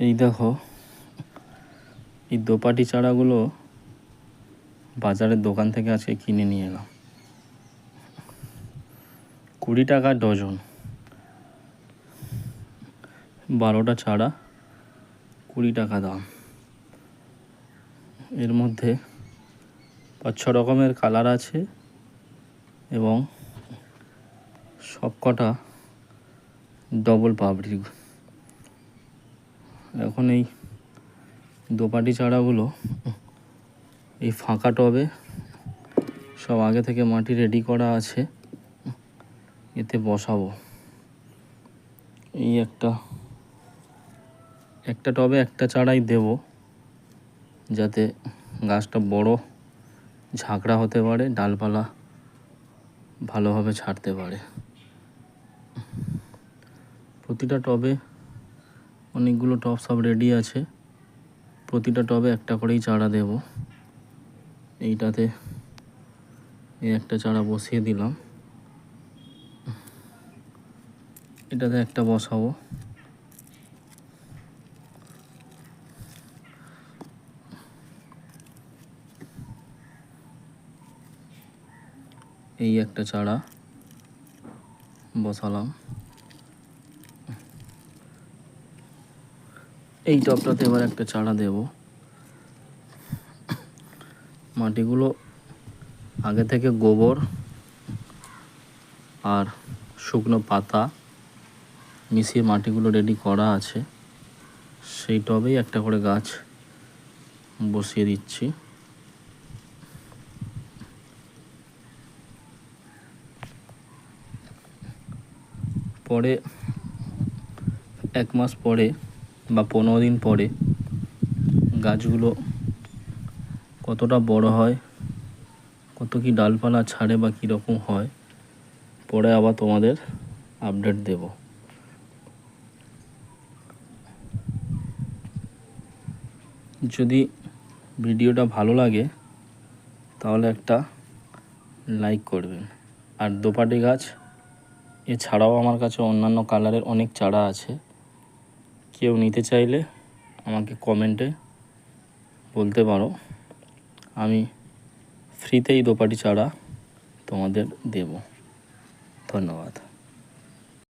এই দেখো, এই দোপাটি চারাগুলো বাজারের দোকান থেকে আজকে কিনে নিয়ে এলাম। 20 টাকা ডজন। 12টা চারা 20 টাকা দাম। এর মধ্যে 5-6 রকমের কালার আছে এবং সবকটা ডবল পাপড়ি। এখন এই দোপাটি চারাগুলো এই ফাঁকা টবে সব আগে থেকে মাটি রেডি করা আছে, এতে বসাবো। এই একটা টবে একটা চারাই দেব, যাতে গাছটা বড় ঝাঁকড়া হতে পারে, ডালপালা ভালোভাবে ছাড়তে পারে। প্রতিটা টবে অনেকগুলো টব সব রেডি আছে, প্রতিটা টবে একটা করেই চারা দেব। এইটাতে এই একটা চারা বসিয়ে দিলাম, এটাতে একটা বসাবো। এই একটা চারা বসালাম। এই টবটাতে এবার একটা চারা দেব। মাটিগুলো আগে থেকে গোবর আর শুকনো পাতা মিশিয়ে মাটিগুলো রেডি করা আছে, সেই টবেই একটা করে গাছ বসিয়ে দিচ্ছি। পরে 1 মাস পরে বা 15 দিন পরে গাছগুলো কতটা বড় হয়, কত কি ডালপালা ছাড়ে বা কীরকম হয়, পরে আবার তোমাদের আপডেট দেব। যদি ভিডিওটা ভালো লাগে তাহলে একটা লাইক করবেন। আর দোপাটি গাছ এছাড়াও আমার কাছে অন্যান্য কালারের অনেক চারা আছে, কেউ নিতে চাইলে আমাকে কমেন্টে বলতে পারো, আমি ফ্রিতেই দোপাটি চারা তোমাদের দেব। ধন্যবাদ।